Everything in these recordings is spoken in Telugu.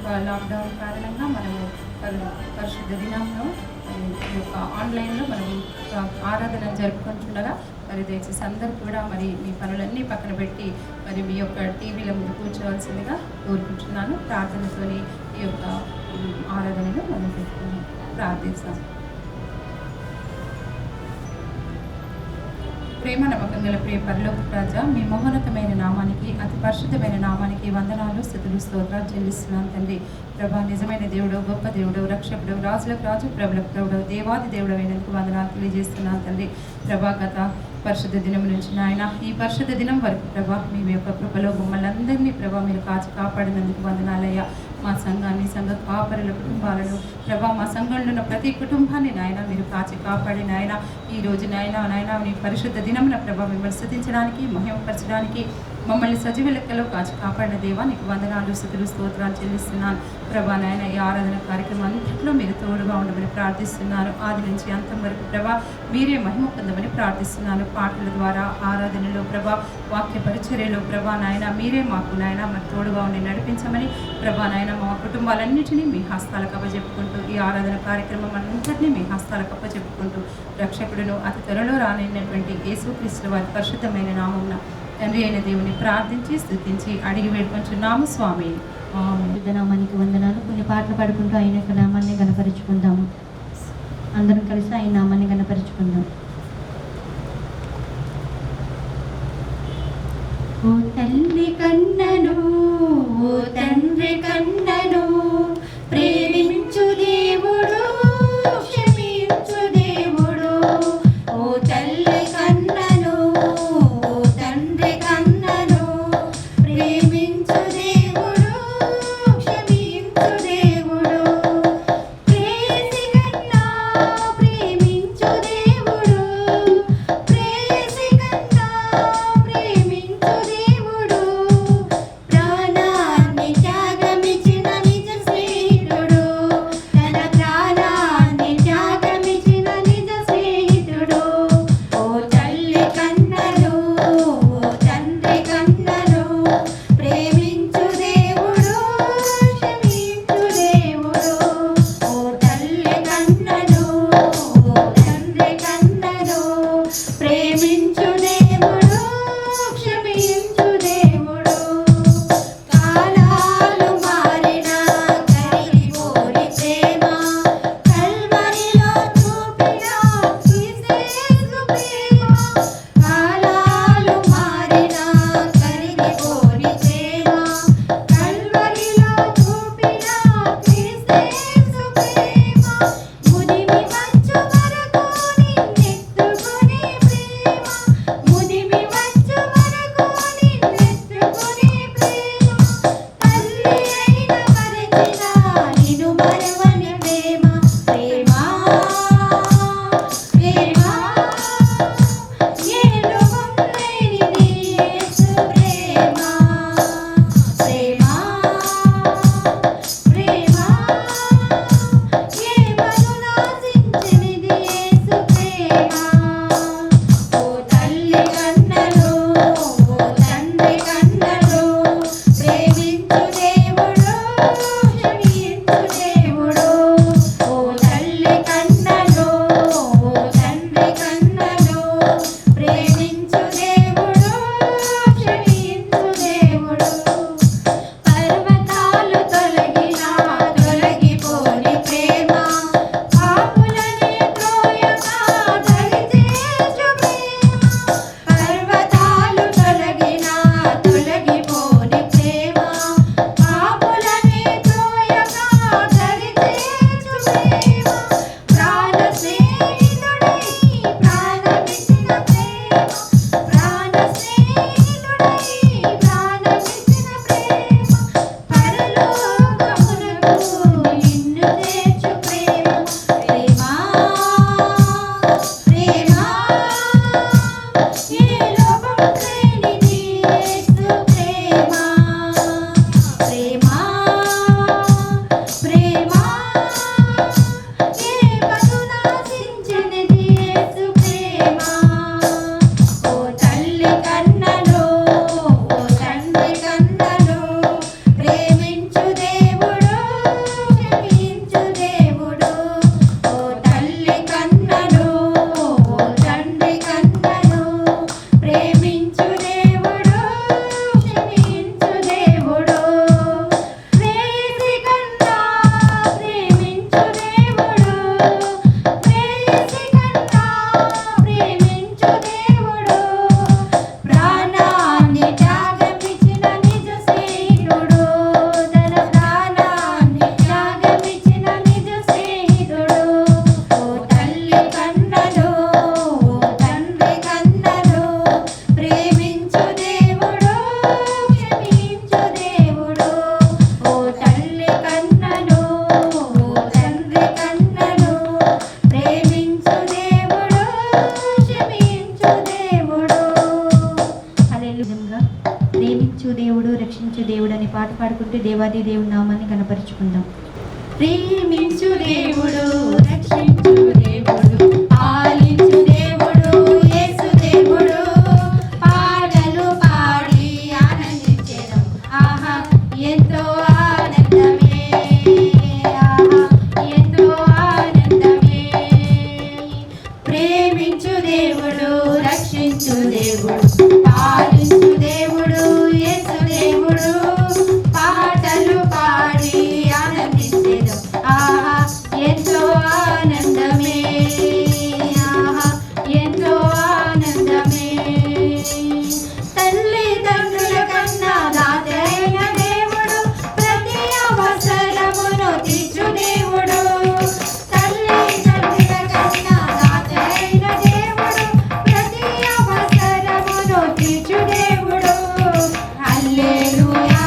యొక్క లాక్డౌన్ కారణంగా మనము పరిశుద్ధ దినంలో ఈ యొక్క ఆన్లైన్లో మనం ఆరాధన జరుపుకుంటుండగా మరి దయచేసి అందరూ కూడా మరి మీ పనులన్నీ పక్కన పెట్టి మరి మీ యొక్క టీవీల ముందు కూర్చోవలసిందిగా కోరుకుంటున్నాను. ప్రార్థనతోని ఈ యొక్క ఆరాధనను మనం పెట్టుకుని ప్రార్థిస్తాం. ప్రేమ నమ్మకం గల ప్రియ పరలోక రాజా, మీ మహోన్నతమైన నామానికి, అతి పరిశుద్ధమైన నామానికి వందనాలు, స్తుతులు, స్తోత్రాలు చెల్లిస్తున్నాను తండ్రి. ప్రభా, నిజమైన దేవుడు, గొప్ప దేవుడు, రక్షకుడు, రాజులకు రాజు, ప్రభులకు ప్రభుడు, దేవాది దేవుడు అయినందుకు వందనాలు తెలియజేస్తున్నాను తండ్రి. ప్రభా, గత పరిశుద్ధ దినం నుంచి నాయన ఈ పరిశుద్ధ దినం వరకు ప్రభా మీ యొక్క కృపలో మమ్మల్ని అందరినీ ప్రభా మీరు కాపాడినందుకు వందనాలయ్యా. మా సంఘాన్ని, సంఘ కాపరుల కుటుంబాలను ప్రభా, మా సంఘంలో ఉన్న ప్రతి కుటుంబాన్ని నాయన మీరు కాపాడి నాయన ఈరోజు నాయన మీ పరిశుద్ధ దినమున ప్రభా మిమ్మల్ని స్తుతించడానికి, మహిమపరచడానికి మమ్మల్ని సజీవ లెక్కలో కాపాడిన దేవా నీకు వందనాలు, స్తుతులు, స్తోత్రాలు చెల్లిస్తున్నాను. ప్రభా నాయన ఈ ఆరాధన కార్యక్రమం అంతట్లో మీరు తోడుగా ఉండమని ప్రార్థిస్తున్నాను. ఆది నుంచి అంతం వరకు ప్రభా మీరే మహిమ పొందమని ప్రార్థిస్తున్నాను. పాటల ద్వారా ఆరాధనలో ప్రభా, వాక్య పరిచర్యలో ప్రభా నాయన మీరే మాకు నాయన మరి తోడుగా ఉండి నడిపించమని ప్రభా నాయన మా కుటుంబాలన్నింటినీ మీ హస్తాలకు అప్పచెప్పుకుంటూ ఈ ఆరాధన కార్యక్రమం అంతటినీ మీ హస్తాలకు అప్పచెప్పుకుంటూ రక్షకుడును అతి త్వరలో రానైనటువంటి యేసుక్రీస్తు వారి పరిశుద్ధమైన నామమున తండ్రి అయిన దేవుని ప్రార్థించి స్తుతించి అడిగి వేడుకొంచున్నాము స్వామి. నామానికి వందనాలు. కొన్ని పాటలు పాడుకుంటూ ఆయన యొక్క నామాన్ని గణపరుచుకుందాము. అందరం కలిసి ఆయన నామాన్ని గణపరుచుకుందాం. ఓ తల్లి కన్నను, ఓ తండ్రి కన్నను, ప్రేమించు దేవుడు, క్షమించు దేవుడు. ఓ తల్లి కన్నను, ఓ తండ్రి కన్నను, ప్రేమించు దేవుడు, క్షమించు దేవుడు. ప్రేసి కన్నా ప్రేమించు దేవుడు, ప్రేసి కన్నా ప్రేమించు దేవుడు. ప్రాణాన్ని త్యాగమిచ్చిన నిజ స్నేహితుడు, తన ప్రాణాన్ని త్యాగమిచ్చిన నిజ స్నేహితుడు. ఓ తల్లి కన్నను, ఓ తండ్రి కన్నను, ప్రేమించు దేవుడు, క్షమించు దేవుడు. ఓ తల్లి కన్నను, ఓ తండ్రి కన్నను, ప్రేమించు దేవుడు, క్షమించు దేవుడు. కాలాలు మారినా కరిగిపోని ప్రేమ, కల్వరిలో చూపిన క్రీస్తు ప్రేమ. కాలాలు మారినా కరిగిపోని ప్రేమ, కల్వరిలో చూపిన క్రీస్తు ప్రేమ. ముదిమి వచ్చు వరకు నిన్నెత్తుకునే ప్రేమ, ముదిమి వచ్చు వరకు నిన్నెత్తుకునే ప్రేమ. తల్లి అయిన మరచిన నిన్ను మరవని ప్రేమ, ప్రేమ, ప్రేమ. ఏ లోకం లేనిది యేసు ప్రేమ, ప్రేమ, ప్రేమ. ఏ బదులాశించనిది యేసు ప్రేమ. ఓ తల్లి కన్నను, ఓ తండ్రి కన్నను, ప్రేమించు దేవుడు, క్షమించు దేవాది దేవుని నామాన్ని కనపరుచుకుందాం. ప్రేమించు దేవుడు, రక్షించు దేవుడు, పాలించు దేవుడు, యేసు దేవుడు, పాటలు పాడి ఆనందించెదం. ఆహా ఎంతో ఆనందమే, ఆహా ఎంతో ఆనందమే. ప్రేమించు దేవుడు, రక్షించు దేవుడు, పాలించు దేవుడు, యేసు దేవుడు, పాటలు పాడి ఆనందించెదం. ఆహా ఎంతో ఆనందమే, ఆహా ఎంతో ఆనందమే. తల్లిదండ్రుల కన్నా దాతైన దేవుడు, ప్రతి అవసరమును తీర్చు దేవుడు. తల్లిదండ్రుల కన్నా దాతైన దేవుడు, ప్రతి అవసరమును తీర్చు దేవుడు. హల్లెలూయా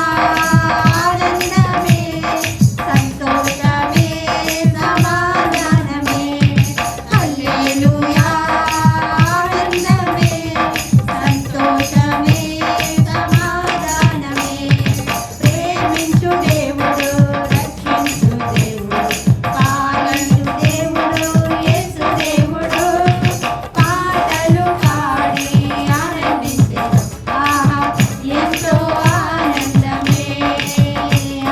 ఆనందమే, సంతోషమే, సమాధానమే. హల్లెలూయా ఆనందమే, సంతోషమే, సమాధానమే. ప్రేమించు దేవుడు, రక్షించు దేవుడు, పాలించు దేవుడు, యేసు దేవుడు, పాటలు పాడి ఆనందించెదం. ఆహా ఎంతో ఆనందమే,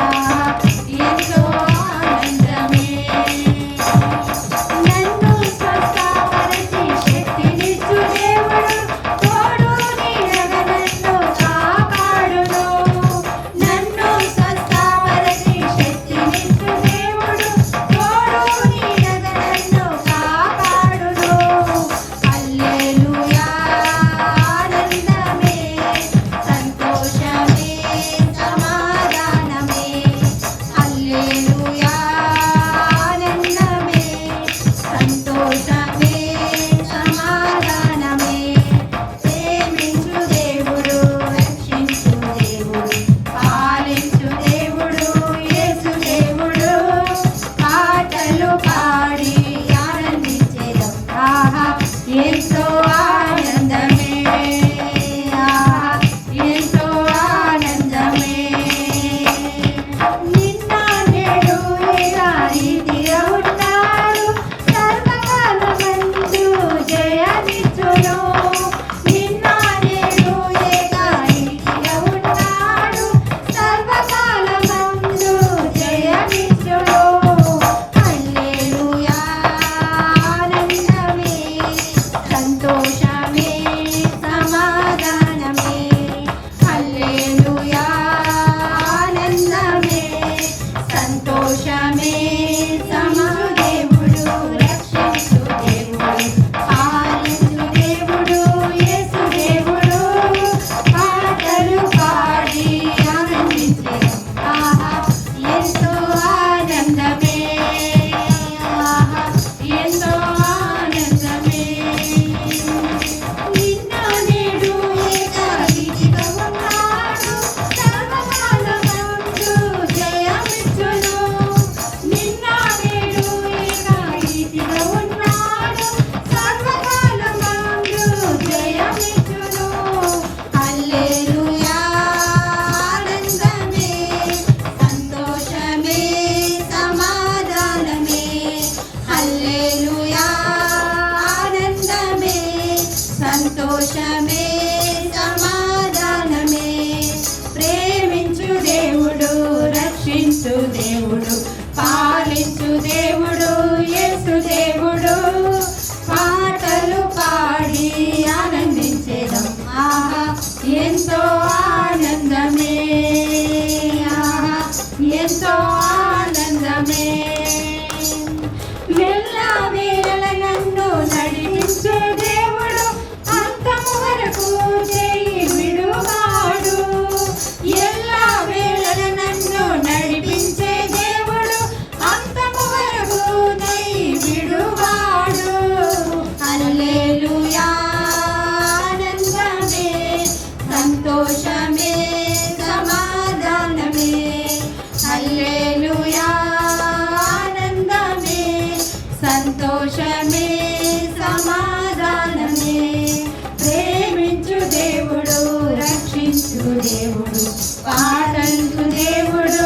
ఆహా ఎంతో ఆనందమే. నన్ను స్వస్థపరిచి శక్తినిచ్చు దేవుడు, తోడు నీడగా నన్ను కాపాడును. నన్ను స్వస్థపరిచి శక్తినిచ్చు దేవుడు, తోడు నీడగా నన్ను కాపాడును. హల్లెలూయా ఆనందమే, సంతోషమే, సమాధానమే. హల్లెలూయా ఆనందమే, సంతోషమే, సమాధానమే. ప్రేమించు దేవుడు, రక్షించు దేవుడు, పాలించు దేవుడు, యేసు దేవుడు, పాటలు పాడి ఆనందించెదం. ఆహా ఎంతో ఆనందమే, ఆహా ఎంతో ఆనందమే. నిన్న నేడు రీతిగా ఉన్నాడు, సర్వకాలమందు జయమిచ్చును. నిన్న నేడు రీతిగా ఉన్నాడు, సర్వకాలమందు జయమిచ్చును. హల్లెలూయా ఆనందమే, సంతోషమే, సమాధానమే. హల్లెలూయా ఆనందమే, సంతోషమే, దేవుడు, రక్షించు దేవుడు, పాలించు దేవుడు, యేసు దేవుడు, పాటలు పాడి ఆనందించెదం. ఆహా ఎంతో ఆనందమే, ఆహా ఎంతో ఆనందమే. నిన్న నేడు ఏకరీతిగా ఉన్నాడు, సర్వకాలమందు జయమిచ్చును. నిన్న నేడు ఏకరీతిగా ఉన్నాడు, సర్వకాలమందు జయమిచ్చును. హల్లెలూయా ఆనందమే, సంతోషమే, సమాధానమే. హల్లెలూయా ఆనందమే, సంతోషమే, సమాధానమే. ప్రేమించు దేవుడు, రక్షించు దేవుడు, పాలించు దేవుడు, యేసు దేవుడు, పాటలు పాడి ఆనందించెదం. ఆహా ఎంతో ఆనందమే, ఆహా ఎంతో ఆనందమే. వెళ్ళవేళ నన్ను నడిపించే దేవుడు, అంతము వరకు చేయి విడువాడు. ఎల్లవేళ నన్ను నడిపించే దేవుడు, అంతము వరకు చేయి విడువాడు. హల్లెలూయా ఆనందమే, సంతోషమే, సమాధానమే. హల్లెలూయా ఆనందమే, సంతోషమే, సమాధానమే. ప్రేమించు దేవుడు, రక్షించు దేవుడు, పాలించు దేవుడు,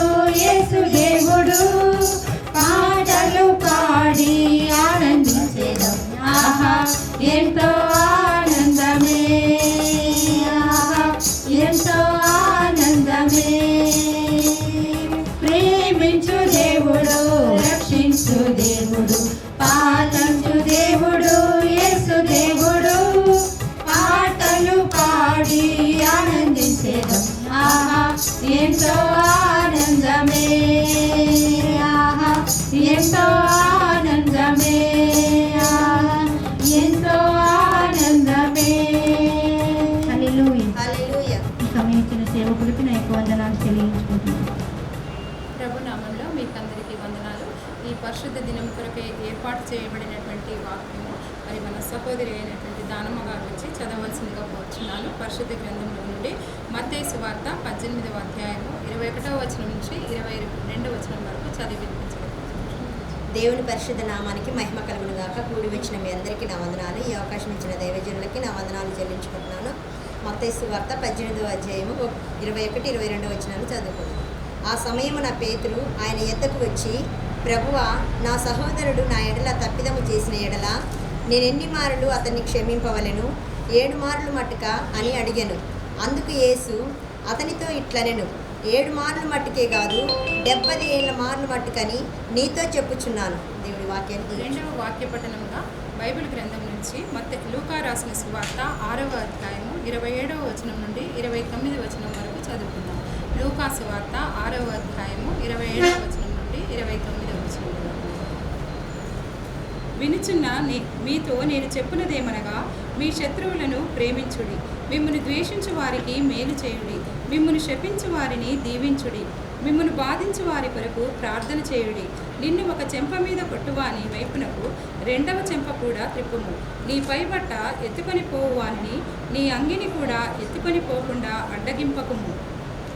క్షమించు దేవుడు, రక్షించు దేవుడు, పాలించు దేవుడు, యేసు దేవుడు. పాటలు పాడి ఆనందించేదం, ఆహా ఎంతో ఆనందమే, ఆహా ఎంతో ఆనందమే, ఆహా ఎంతో ఆనందమే. హల్లెలూయా. ఈ సమయం ఇచ్చిన సేవకులకి నా యొక్క వందనాలు చెల్లించుకుంటున్నాను. ప్రభు నామంలో మీకందరికీ వందనాలు. ఈ పరిశుద్ధ దినం కొరకే ఏర్పాటు చేయబడినటువంటి వాక్యము మరి మన సహోదరి అయినటువంటి దానమ్మ గారు వచ్చి చదవలసిందిగా కోరుచున్నాను. పరిశుద్ధ గ్రంథంలో నుండి మత్తయి సువార్త 18వ అధ్యాయము 21వ వచనం నుంచి 22వ వచనం వరకు చదివి వినిపించడం. దేవుని పరిశుద్ధ నామానికి మహిమ కలుగును గాక. కూడి వచ్చిన మీ అందరికీ నా వందనాలు. ఈ అవకాశం ఇచ్చిన దైవజనులకి నా వందనాలు చెల్లించుకుంటున్నాను. మత్తయి సువార్త 18వ అధ్యాయము 21, 22 వచనాలు చదువుకున్నాను. ఆ సమయమున పేతురు ఆయన ఎద్దకు వచ్చి, ప్రభువా, నా సహోదరుడు నా ఎడల తప్పిదము చేసిన ఎడల నేనెన్ని మారులు అతన్ని క్షమింపవలెను? 7 మార్లు మట్టుక అని అడిగాను. అందుకు యేసు అతనితో ఇట్లనెను, 7 మార్లు మట్టుకే కాదు, 70 మార్లు మట్టుకని నీతో చెప్పుచున్నాను. దేవుడి వాక్యాన్ని రెండవ వాక్య పఠనముగా బైబిల్ గ్రంథం నుంచి లూకా రాసిన సువార్త 6వ అధ్యాయము 27వ వచనం నుండి 29వ వచనం వరకు చదువుకుందాం. లూకా సువార్త 6వ అధ్యాయము 27వ వచనం నుండి 29వ వచనం వరకు. వినుచున్న మీతో నేను చెప్పునదేమనగా, మీ శత్రువులను ప్రేమించుడి, మిమ్మును ద్వేషించు వారికి మేలు చేయుడి, మిమ్మును శపించు వారిని దీవించుడి, మిమ్మును బాధించు వారి కొరకు ప్రార్థన చేయుడి. నిన్ను ఒక చెంప మీద కొట్టువాని వైపునకు 2వ చెంప కూడా త్రిప్పుము. నీ పైబట్ట ఎత్తుకొని పోవు వారిని నీ అంగిని కూడా ఎత్తుకొని పోకుండా అడ్డగింపకుము.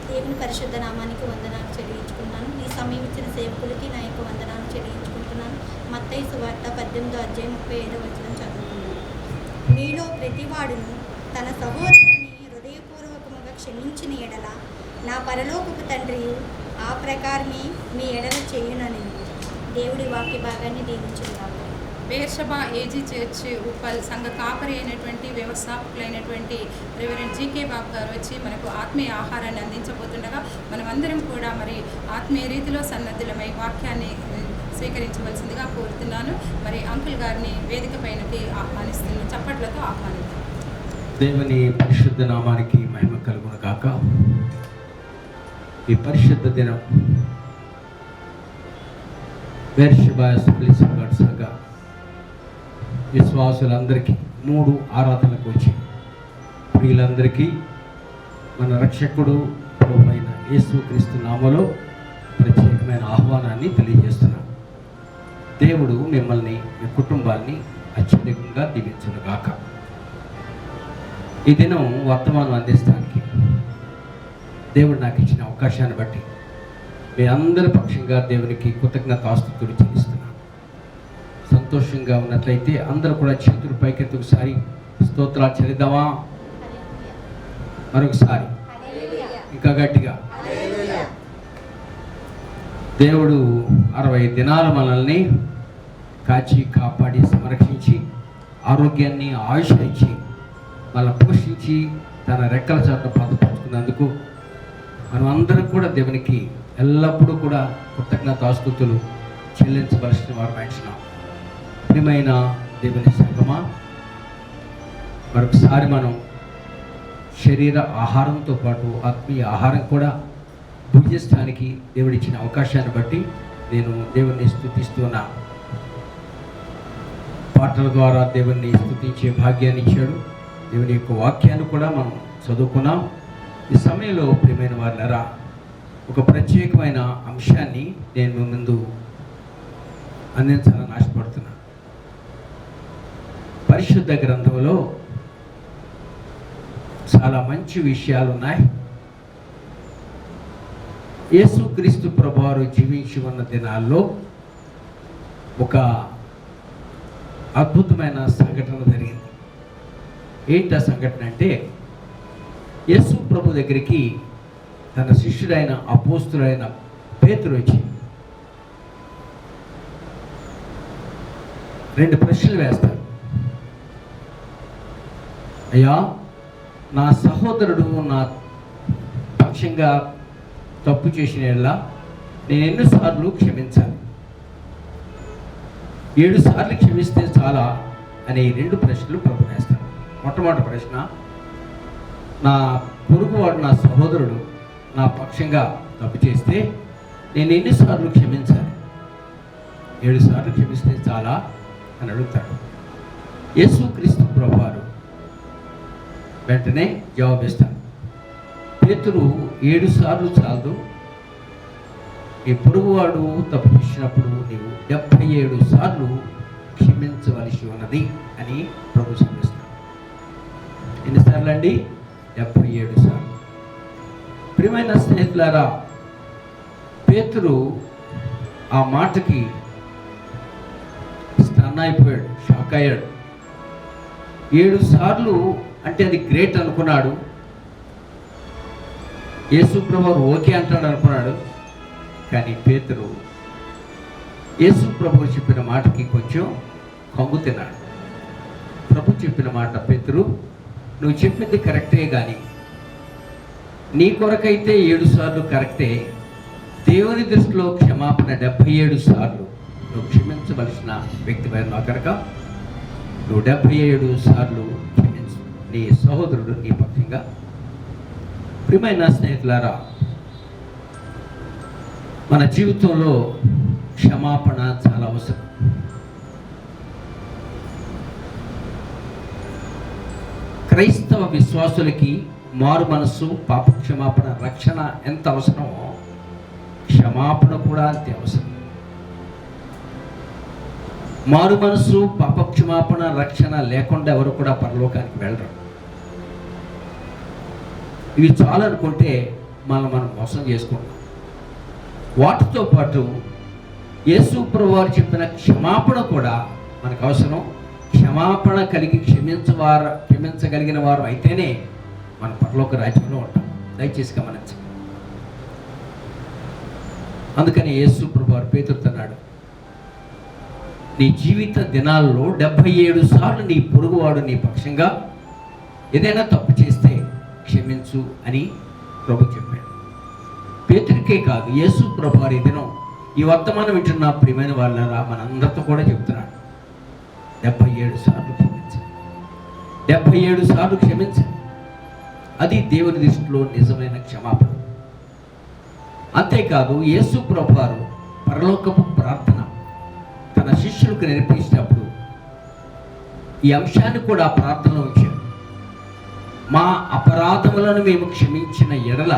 దేవుని పరిశుద్ధ నామానికి వందనాలు చెల్లించుకున్నాను. ఈ సమయం ఇచ్చిన సేవకులకి నా యొక్క వందనాలు చెల్లించుకుంటున్నాను. మత్తయి సువార్త 18వ అధ్యాయం 35వ వచనం చదువుకున్నాను. మీలో ప్రతివాడును తన సహోదరుని హృదయపూర్వకముగా క్షమించిన ఎడల నా పరలోకపు తండ్రి ఆ ప్రకారమే మీ ఎడల చేయునని. దేవుడి వాక్య భాగాన్ని దీవించుగాక. బేర్షబా ఏజీ చర్చ్ ఉప్పల్ సంఘ కాపరి అయినటువంటి వ్యవస్థాపకులైనటువంటి రెవరెండ్ జీకే బాబు గారు వచ్చి మనకు ఆత్మీయ ఆహారాన్ని అందించబోతుండగా మనమందరం కూడా మరి ఆత్మీయ రీతిలో సన్నద్ధులమై వాక్యాన్ని స్వీకరించవలసిందిగా కోరుతున్నాను. మరి అంకుల్ గారిని వేదిక పైనకి ఆహ్వానిస్తున్నాను. చప్పట్లతో ఆహ్వానిస్తాను. దేవుని పరిశుద్ధ నామానికి మహిమ కలుగును గాక. ఈ పరిశుద్ధ దినం బేర్షబా అసెంబ్లీ సంఘ విశ్వాసులందరికీ 3 ఆరాధనలకు వచ్చి ప్రియులందరికీ మన రక్షకుడు ప్రభువైన యేసుక్రీస్తు నామములో ప్రత్యేకమైన ఆహ్వానాన్ని తెలియజేస్తున్నాం. దేవుడు మిమ్మల్ని, మీ కుటుంబాన్ని అత్యధికంగా దీవించును గాక. ఈ దినం వర్తమానం అందిస్తానికి దేవుడు నాకు ఇచ్చిన అవకాశాన్ని బట్టి మీ అందరి పక్షంగా దేవునికి కృతజ్ఞతాస్తుతులు చెల్లిస్తున్నాను. సంతోషంగా ఉన్నట్లయితే అందరూ కూడా చేతులు పైకెత్తి ఒకసారి స్తోత్రాలు చెల్లిద్దామా? మరొకసారి ఇంకా గట్టిగా. దేవుడు 60 దినాలు మనల్ని కాచి కాపాడి సంరక్షించి ఆరోగ్యాన్ని ఆయుష్ ఇచ్చి మనల్ని పోషించి తన రెక్కల చాట భద్రపరుచుకున్నందుకు మనం అందరం కూడా దేవునికి ఎల్లప్పుడూ కూడా కృతజ్ఞతాస్తుతులు చెల్లించవలసిన వారు మైంటున్నాం. ప్రియమైన దేవుని సంగమా, మరొకసారి మనం శరీర ఆహారంతో పాటు ఆత్మీయ ఆహారం కూడా భుజించడానికి దేవుడిచ్చిన అవకాశాన్ని బట్టి నేను దేవుణ్ణి స్తుతిస్తున్నా. పాటల ద్వారా దేవుణ్ణి స్తుతించే భాగ్యాన్ని ఇచ్చాడు. దేవుని యొక్క వాక్యాన్ని కూడా మనం చదువుకున్నాం. ఈ సమయంలో ప్రియమైన వారులారా, ఒక ప్రత్యేకమైన అంశాన్ని నేను మీ ముందు అందించాలని ఆశపడుతున్నా. పరిశుద్ధ గ్రంథంలో చాలా మంచి విషయాలు ఉన్నాయి. యేసుక్రీస్తు ప్రభువారు జీవించి ఉన్న దినాల్లో ఒక అద్భుతమైన సంఘటన జరిగింది. ఏంటి ఆ సంఘటన అంటే, యేసు ప్రభు దగ్గరికి తన శిష్యుడైన అపోస్తుడైన పేతురు వచ్చి 2 ప్రశ్నలు వేస్తాడు. అయ్యా, నా సహోదరుడు నా పక్షంగా తప్పు చేసిన నేను ఎన్నిసార్లు క్షమించాలి? 7 సార్లు క్షమిస్తే చాలా అనే 2 ప్రశ్నలు ప్రభు వేస్తాను. మొట్టమొదటి ప్రశ్న, నా పొరుగువాడు, నా సహోదరుడు నా పక్షంగా తప్పు చేస్తే నేను ఎన్నిసార్లు క్షమించాలి? 7 సార్లు క్షమిస్తే చాలా అని అడుగుతాడు. యేసుక్రీస్తు ప్రభువారు వెంటనే జవాబిస్తాడు, పేతురు 7 సార్లు చాలదు, నీ పొరుగువాడు తప్పు చేసినప్పుడు నీవు 77 సార్లు క్షమించవలసి ఉన్నది అని ప్రభు శ్రమిస్తాడు. ఎన్నిసార్లు అండి? 77 సార్లు. ప్రియమైన స్నేహితులారా, పేతురు ఆ మాటకి స్టన్ అయిపోయాడు, షాక్ అయ్యాడు. 7 సార్లు అంటే అది గ్రేట్ అనుకున్నాడు. యేసు ప్రభువు ఓకే అంటాడు అనుకున్నాడు. కానీ పేతురు యేసు ప్రభువు చెప్పిన మాటకి కొంచెం కంగు తిన్నాడు. ప్రభు చెప్పిన మాట, పేతురు నువ్వు చెప్పింది కరెక్టే, కానీ నీ కొరకైతే 7 సార్లు కరెక్టే, దేవుని దృష్టిలో క్షమాపణ 77 సార్లు నువ్వు క్షమించవలసిన వ్యక్తిపైన కనుక నువ్వు 77 సార్లు క్షమించు, నీ సహోదరుడు నీ పక్షంగా. ప్రియమైన స్నేహితులారా, మన జీవితంలో క్షమాపణ చాలా అవసరం. క్రైస్తవ విశ్వాసులకి మారు మనస్సు, పాప క్షమాపణ, రక్షణ ఎంత అవసరమో క్షమాపణ కూడా అంతే అవసరం. మారు మనస్సు, పాప క్షమాపణ, రక్షణ లేకుండా ఎవరు కూడా పరలోకానికి వెళ్ళరు. ఇవి చాలనుకుంటే మనం మోసం చేసుకుంటాం. వాటితో పాటు యేసు ప్రభువు వారు చెప్పిన క్షమాపణ కూడా మనకు అవసరం. క్షమాపణ కలిగి క్షమించగలిగిన వారు అయితేనే మన పరలోక రాజ్యంలో ఉంటాం. దయచేసి గమనించండి. అందుకని యేసు ప్రభువు వారు పేతురుతో అన్నాడు, నీ జీవిత దినాల్లో 77 సార్లు నీ పొరుగువాడు నీ పక్షంగా ఏదైనా తప్పు చేస్తే క్షమించు అని ప్రభు చెప్పాడు. పేతురికే కాదు, యేసు ప్రభువు వారి దినం ఈ వర్తమానం వింటున్న ప్రియమైన వాళ్ళరా మనందరితో కూడా చెప్తున్నాడు, 77 సార్లు క్షమించండి, 77 సార్లు క్షమించండి. అది దేవుని దృష్టిలో నిజమైన క్షమాపణ. అంతేకాదు, యేసు ప్రభువు వారు పరలోకపు ప్రార్థన తన శిష్యులకు నేర్పించినప్పుడు ఈ అంశాన్ని కూడా ప్రార్థనలో ఉంచాడు. మా అపరాధములను మేము క్షమించిన ఎడల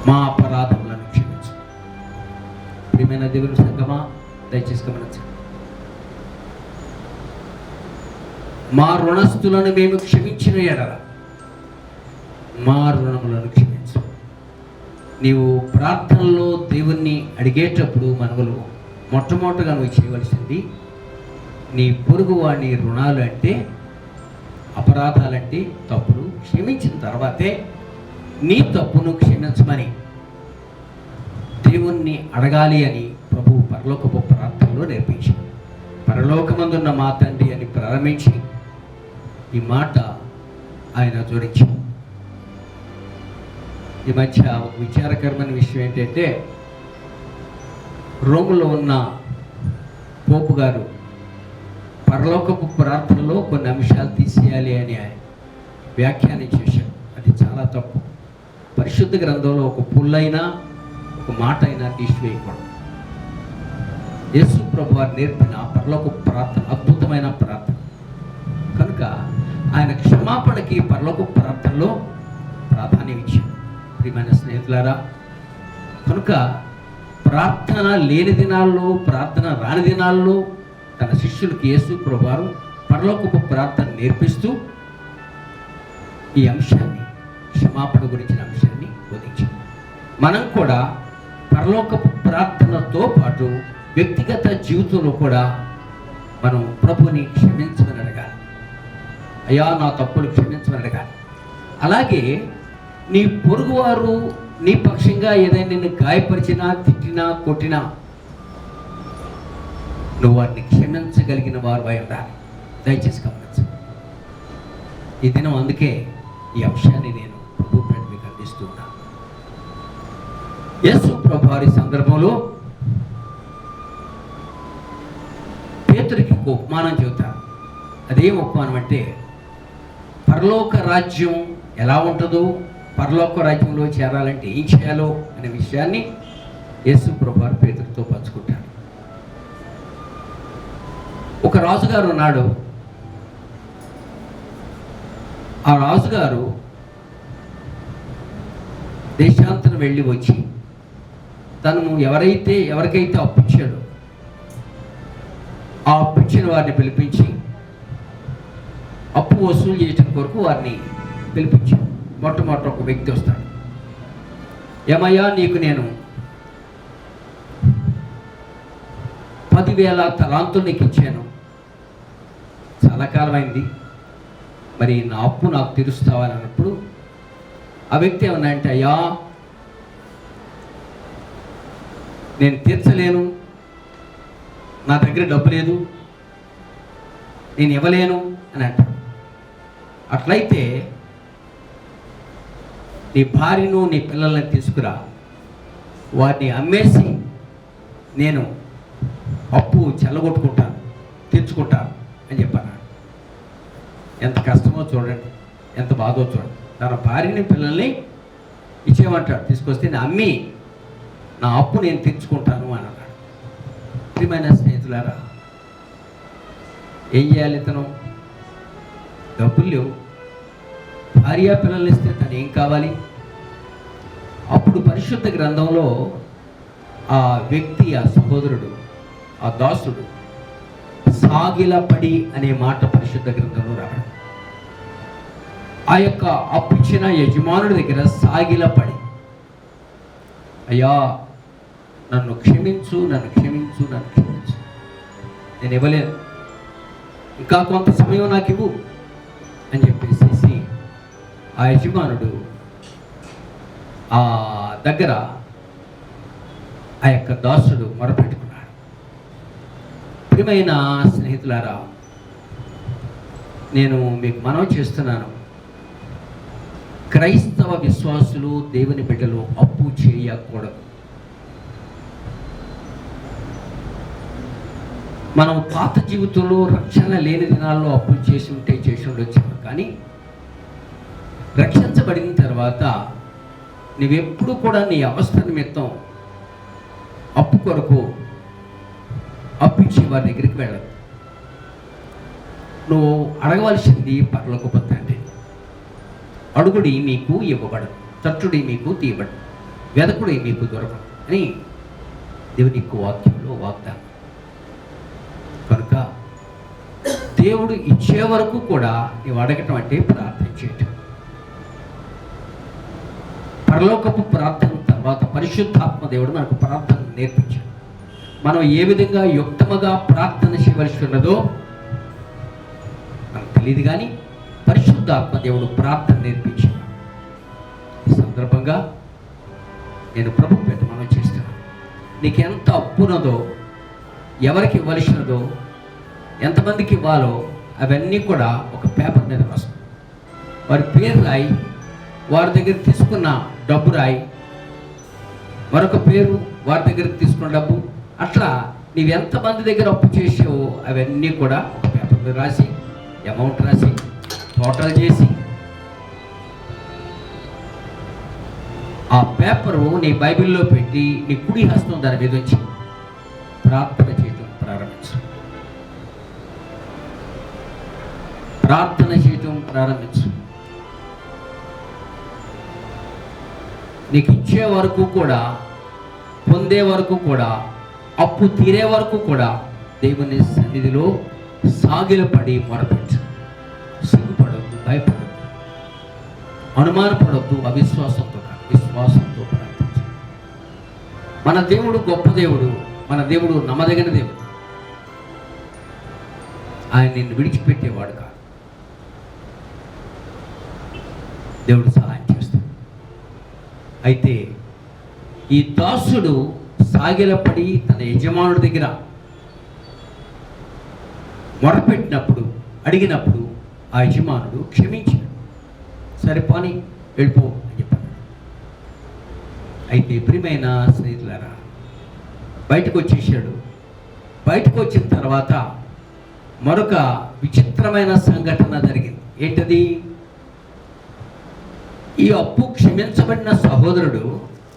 మా అపరాధములను క్షమించు. ప్రియమైన దేవుని సంగమా, దయచేసి గమనించండి. మా రుణస్థులను మేము క్షమించిన ఎడల మా రుణములను క్షమించు. నీవు ప్రార్థనలో దేవుణ్ణి అడిగేటప్పుడు మనవులు మొట్టమొదటిగా నువ్వు చేయవలసింది, నీ పొరుగు వాడి రుణాలు అంటే అపరాధాలంటే తప్పులు క్షమించిన తర్వాతే నీ తప్పును క్షమించమని దేవుణ్ణి అడగాలి అని ప్రభు పరలోకపు ప్రార్థనలో నేర్పించాడు. పరలోకమందున్న మా తండ్రి అని ప్రారంభించి ఈ మాట ఆయన జోడించాడు. ఈ మధ్య ఒక విచారకరమైన విషయం ఏంటంటే, రోములో ఉన్న పోపు గారు పరలోకపు ప్రార్థనలో కొన్ని అంశాలు తీసేయాలి అని వ్యాఖ్యానం చేశాడు. అది చాలా తప్పు. పరిశుద్ధ గ్రంథంలో ఒక పుల్లైనా ఒక మాట అయినా తీసివేయకూడదు. యేసు ప్రభు వారు నేర్పిన పరలోకపు ప్రార్థన అద్భుతమైన ప్రార్థన కనుక ఆయన క్షమాపణకి పరలోకపు ప్రార్థనలో ప్రాధాన్యం ఇచ్చాడు. ప్రియమైన స్నేహితులారా, కనుక ప్రార్థన లేని దినాల్లో, ప్రార్థన రాని దినాల్లో తన శిష్యులకి యేసు ప్రభువారు పరలోకపు ప్రార్థన నేర్పిస్తూ ఈ అంశాన్ని, క్షమాపణ గురించిన అంశాన్ని బోధించారు. మనం కూడా పరలోకపు ప్రార్థనతో పాటు వ్యక్తిగత జీవితంలో కూడా మనం ప్రభుని క్షమించమని అడగాలి. అయ్యా నా తప్పులు క్షమించమని అడగాలి. అలాగే నీ పొరుగువారు నీ పక్షంగా ఏదైనా నిన్ను గాయపరిచినా, తిట్టినా, కొట్టినా నువ్వు వారిని క్షమించగలిగిన వారు అయి ఉండాలి. దయచేసి గమనించండి. ఈ దినం అందుకే ఈ అంశాన్ని నేను ప్రభు పేట మీకు అందిస్తూ ఉన్నాను. యేసు ప్రభువారి సందర్భంలో పేతురికి ఒక ఉపమానం చెబుతారు. అదేం ఉపమానం అంటే, పరలోక రాజ్యం ఎలా ఉంటుందో, పరలోక రాజ్యంలో చేరాలంటే ఏం చేయాలో అనే విషయాన్ని యేసు ప్రభువారు పేతురితో పంచుకుంటారు. ఒక రాజుగారు ఉన్నాడు. ఆ రాజుగారు దేశాంతరం వెళ్ళి వచ్చి తను ఎవరికైతే అప్పిచ్చాడో ఆ అప్పిచ్చిన వారిని పిలిపించి అప్పు వసూలు చేయడం కొరకు వారిని పిలిపించాడు. మొట్టమొదటి ఒక వ్యక్తి వస్తాడు. ఏమయ్యా, నీకు నేను 10,000 తలాంతులు నీకు ఇచ్చాను, చాలా కాలమైంది, మరి నా అప్పు నాకు తీరుస్తావని అన్నప్పుడు ఆ వ్యక్తి ఏమన్నా అంటే, అయ్యా నేను తీర్చలేను, నా దగ్గర డబ్బు లేదు, నేను ఇవ్వలేను అని అంటాడు. అట్లయితే నీ భార్యను నీ పిల్లల్ని తీసుకురా, వారిని అమ్మేసి నేను అప్పు చెల్లగొట్టుకుంటాను, తీర్చుకుంటాను అని చెప్పాను. ఎంత కష్టమో చూడండి, ఎంత బాధో చూడండి. తన భార్యని పిల్లల్ని ఇచ్చేయమంటాడు, తీసుకొస్తే నేను అమ్మి నా అప్పు నేను తీర్చుకుంటాను అని అన్నాడు. ప్రియమైన స్నేహితులారా, ఏం చేయాలి? ఇతను డబ్బులు లేవు, భార్య పిల్లల్ని ఇస్తే తను ఏం కావాలి? అప్పుడు పరిశుద్ధ గ్రంథంలో ఆ వ్యక్తి, ఆ సహోదరుడు, ఆ దాసుడు సాగిలపడి అనే మాట పరిశుద్ధ గ్రంథంలో రావడం. ఆ యొక్క అప్పిచ్చిన యజమానుడి దగ్గర సాగిలపడి, అయ్యా నన్ను క్షమించు, నన్ను క్షమించు, నన్ను క్షమించు, నేను ఇవ్వలేను, ఇంకా కొంత సమయం నాకు ఇవ్వు అని చెప్పేసి ఆ యజమానుడు ఆ దగ్గర ఆ యొక్క దాసుడు మొరపెట్టుకున్నాడు. ప్రియమైన స్నేహితులారా, నేను మీకు మనవి చేస్తున్నాను, క్రైస్తవ విశ్వాసులు, దేవుని బిడ్డలు అప్పు చేయకూడదు. మనం పాత జీవితంలో రక్షణ లేని దినాల్లో అప్పులు చేసి ఉండొచ్చాము. కానీ రక్షించబడిన తర్వాత నువ్వెప్పుడు కూడా నీ అవస్థ నిమిత్తం అప్పు కొరకు అప్పిచ్చే వారి దగ్గరికి వెళ్ళదు. నువ్వు అడగవలసింది పరలోకపు తండ్రి. అడుగుడి మీకు ఇవ్వబడు, తట్టుడి మీకు తీయబడు, వెదకుడి మీకు దొరకడు అని దేవుని యొక్క వాక్యంలో వాగ్దానం. కనుక దేవుడు ఇచ్చే వరకు కూడా నీవు అడగటం అంటే ప్రార్థన చేయటం. పరలోకపు ప్రార్థన తర్వాత పరిశుద్ధాత్మ దేవుడు మనకు ప్రార్థన నేర్పించాడు. మనం ఏ విధంగా యుక్తముగా ప్రార్థన చేయవలసి ఉన్నదో మనకు తెలియదు, కానీ పరిశుద్ధాత్మ దేవుడు ప్రార్థన నేర్పించాడు. ఈ సందర్భంగా నేను ప్రభు పేట మనం చేస్తున్నాను. నీకు ఎంత అప్పున్నదో, ఎవరికి ఇవ్వవలసినదో, ఎంతమందికి ఇవ్వాలో అవన్నీ కూడా ఒక పేపర్ మీద రాస్తాం. వారి పేరు రాయి, వారి దగ్గర తీసుకున్న డబ్బు రాయి, మరొక పేరు, వారి దగ్గర తీసుకున్న డబ్బు, అట్లా నీవు ఎంతమంది దగ్గర అప్పు చేసావో అవన్నీ కూడా ఒక పేపర్ మీద రాసి, అమౌంట్ రాసి, టోటల్ చేసి ఆ పేపరు నీ బైబిల్లో పెట్టి నీ కుడి హస్తం దాని మీద వచ్చి ప్రార్థన చేయటం ప్రారంభించు. ప్రార్థన చేయటం ప్రారంభించు. నీకు ఇచ్చే వరకు కూడా, పొందే వరకు కూడా, అప్పు తీరే వరకు కూడా దేవుని సన్నిధిలో సాగిలపడి మొరపెట్టు. సిగ్గుపడవద్దు, భయపడవద్దు, అనుమానపడవద్దు, అవిశ్వాసంతో కాదు, విశ్వాసంతో ప్రార్థించు. మన దేవుడు గొప్ప దేవుడు, మన దేవుడు నమ్మదగిన దేవుడు. ఆయన నిన్ను విడిచిపెట్టేవాడు కాదు. దేవుడు సహాయం చేస్తాడు. అయితే ఈ దాసుడు సాగిలపడి తన యజమానుడి దగ్గర మొరపెట్టినప్పుడు, అడిగినప్పుడు ఆ యజమానుడు క్షమించాడు. సరే పోనీ వెళ్ళిపో అని చెప్పాడు. అయితే ప్రియమైన స్నేహితులారా, బయటకు వచ్చేసాడు. బయటకు వచ్చిన తర్వాత మరొక విచిత్రమైన సంఘటన జరిగింది. ఏంటది? ఈ అప్పు క్షమించబడిన సహోదరుడు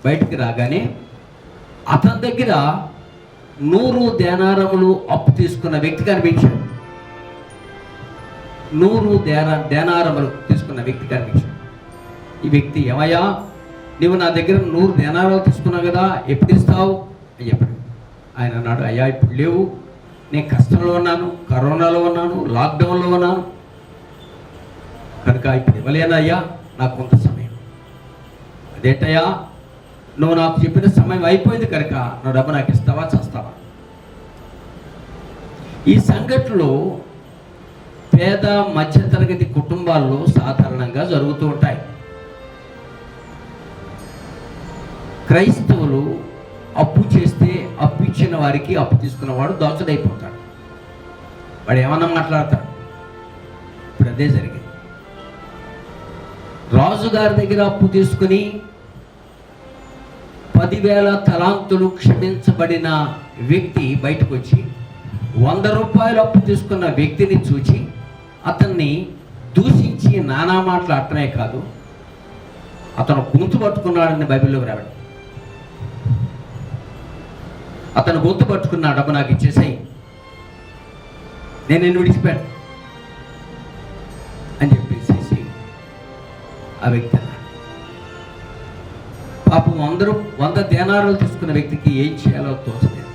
బయటికి రాగానే అతని దగ్గర 100 దేనారములు అప్పు తీసుకున్న వ్యక్తి కనిపించాడు. 100 దేనారములు తీసుకున్న వ్యక్తి కనిపించాడు. ఈ వ్యక్తి, ఏమయ్యా, నువ్వు నా దగ్గర 100 దేనారాలు తీసుకున్నావు కదా, ఎప్పుడు ఇస్తావు అని చెప్పాడు. ఆయన అన్నాడు, అయ్యా ఇప్పుడు లేవు, నేను కష్టంలో ఉన్నాను, కరోనాలో ఉన్నాను, లాక్డౌన్లో ఉన్నాను, కనుక ఇప్పుడు ఇవ్వలేనయ్యా, నాకు కొంత సమయం. అదేంటయ్యా, నువ్వు నాకు చెప్పిన సమయం అయిపోయింది కనుక నా డబ్బు నాకు ఇస్తావా, చేస్తావా? ఈ సంఘటనలు పేద మధ్యతరగతి కుటుంబాల్లో సాధారణంగా జరుగుతూ ఉంటాయి. క్రైస్తవులు అప్పు చేస్తే అప్పు ఇచ్చిన వారికి అప్పు తీసుకున్నవాడు దోచడైపోతాడు. వాడు ఏమన్నా మాట్లాడతాడు. ఇప్పుడు అదే జరిగింది. రాజుగారి దగ్గర అప్పు తీసుకుని 10,000 తలాంతులు క్షమించబడిన వ్యక్తి బయటకు వచ్చి 100 రూపాయలు అప్పు తీసుకున్న వ్యక్తిని చూచి అతన్ని దూషించి నానా మాట్లాడటమే కాదు, అతను గొంతు పట్టుకున్నాడని బైబిల్లో రావడం. అతను గొంతు పట్టుకున్న డబ్బు నాకు ఇచ్చేసాయి, నేను నిన్ను విడిచిపెట్ట అని చెప్పేసి ఆ వ్యక్తి అన్నాడు. పాపం 100 దేనారాలు తీసుకున్న వ్యక్తికి ఏం చేయాలో తోచలేదు.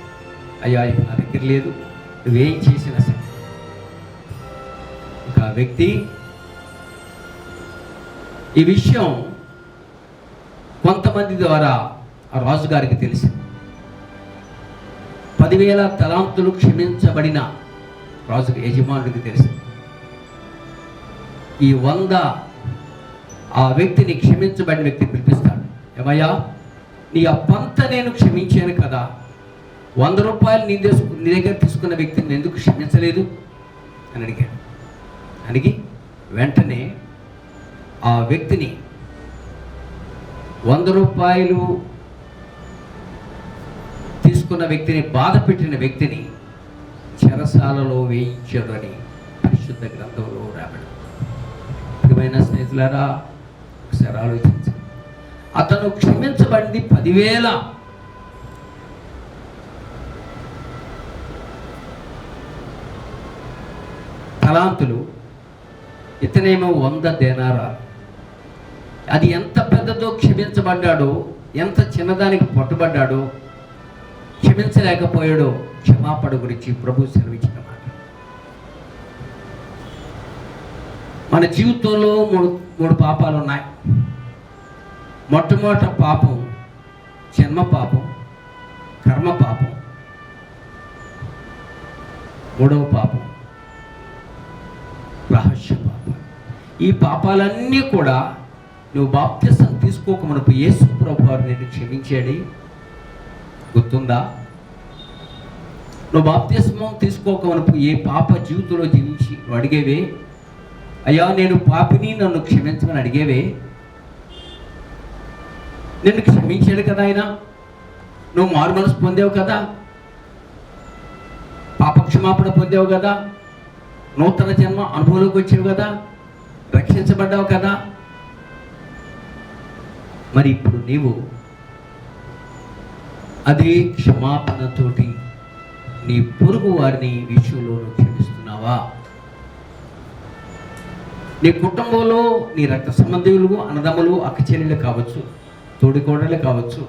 అయ్యా, ఇది నా దగ్గర లేదు, నువ్వేం చేసినా సరే. ఇంకా ఆ వ్యక్తి ఈ విషయం కొంతమంది ద్వారా ఆ రాజుగారికి తెలిసింది. 10,000 తలాంతులు క్షమించబడిన రాజు యజమానుడికి తెలిసింది. ఈ 100 ఆ వ్యక్తిని క్షమించబడిన వ్యక్తి పిలిపిస్తాడు. ఏమయ్యా, నీ అప్పంతా నేను క్షమించాను కదా, 100 రూపాయలు నీ దగ్గర తీసుకున్న వ్యక్తిని ఎందుకు క్షమించలేదు అని అడిగాడు. అడిగి వెంటనే ఆ వ్యక్తిని 100 రూపాయలు తీసుకున్న వ్యక్తిని, బాధ పెట్టిన వ్యక్తిని చెరసాలలో వేయించాడని పరిశుద్ధ గ్రంథంలో రాబడి. ప్రియమైన స్నేహితులారా, ఒకసారి ఆలోచించండి. అతను క్షమించబడింది 10,000. తలాంతులు, ఇతనేమో 100 దేనారాలు. అది ఎంత పెద్దదో క్షమించబడ్డాడో, ఎంత చిన్నదానికి పట్టుబడ్డాడో, క్షమించలేకపోయాడో క్షమాపణ గురించి ప్రభు సెలవిచ్చిన మాట. మన జీవితంలో మూడు పాపాలు ఉన్నాయి. మొట్టమొదటి పాపం జన్మ పాపం, కర్మ పాపం. మూడవ పాపం రహస్య పాపం. ఈ పాపాలన్నీ కూడా నువ్వు బాప్తిసం తీసుకోకమునుపు యేసు ప్రభువారు నిన్ను క్షమించాడు. గుర్తుందా? నువ్వు బాప్తిస్మం తీసుకోకమునుపు ఏ పాప జీవితంలో జీవించి నువ్వు అడిగేవే, అయ్యా నేను పాపిని, నన్ను క్షమించమని అడిగేవే, నిన్ను క్షమించాడు కదా ఆయన. నువ్వు మారు మనసు పొందావు కదా, పాపక్షమాపణ పొందావు కదా, నూతన జన్మ అనుభవంలోకి వచ్చావు కదా, రక్షించబడ్డావు కదా. మరి ఇప్పుడు నీవు అదే క్షమాపణతోటి నీ పొరుగు వారిని విషయంలో క్షమిస్తున్నావా? నీ కుటుంబంలో నీ రక్త సంబంధులు, అన్నదమ్ములు, అక్క చెల్లెలు కావచ్చు, తోడికోడలు కావచ్చు,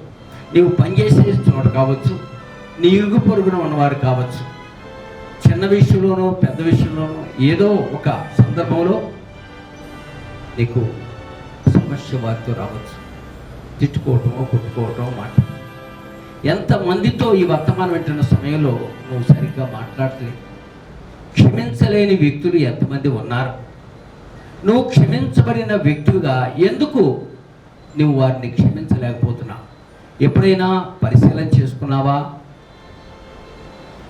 నీవు పనిచేసే చోట కావచ్చు, నీ ఇరుగు పొరుగున ఉన్నవారు కావచ్చు, చిన్న విషయంలోనూ పెద్ద విషయంలోనూ ఏదో ఒక సందర్భంలో నీకు సమస్య వారితో రావచ్చు. తిట్టుకోవటమో, కొట్టుకోవటం, మాట. ఎంతమందితో ఈ వర్తమానం వింటున్న సమయంలో నువ్వు సరిగ్గా మాట్లాడలేదు. క్షమించలేని వ్యక్తులు ఎంతమంది ఉన్నారు? నువ్వు క్షమించబడిన వ్యక్తిగా ఎందుకు నువ్వు వారిని క్షమించలేకపోతున్నావు? ఎప్పుడైనా పరిశీలన చేసుకున్నావా?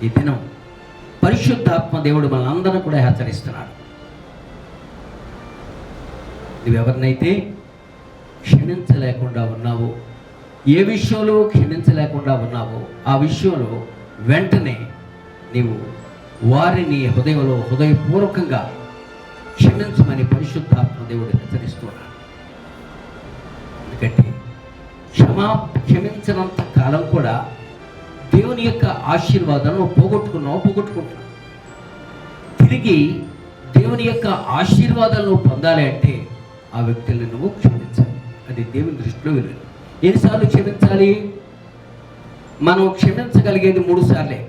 ఈ దినం పరిశుద్ధాత్మ దేవుడు మనందరూ కూడా హెచ్చరిస్తున్నాడు. నువ్వెవరినైతే క్షమించలేకుండా ఉన్నావో ఏ విషయంలో క్షమించలేకుండా ఉన్నావో ఆ విషయంలో వెంటనే నీవు వారిని హృదయపూర్వకంగా క్షమించమని పరిశుద్ధాత్మ దేవుడు హెచ్చరిస్తున్నాడు. ఎందుకంటే క్షమించినంత కాలం కూడా దేవుని యొక్క ఆశీర్వాదాలను పోగొట్టుకుంటున్నావు. తిరిగి దేవుని యొక్క ఆశీర్వాదాలను పొందాలి అంటే ఆ వ్యక్తులను నువ్వు క్షమించాలి. అది దేవుని దృష్టిలో విలువ. ఎన్నిసార్లు క్షమించాలి? మనం క్షమించగలిగేది 3 సార్లే.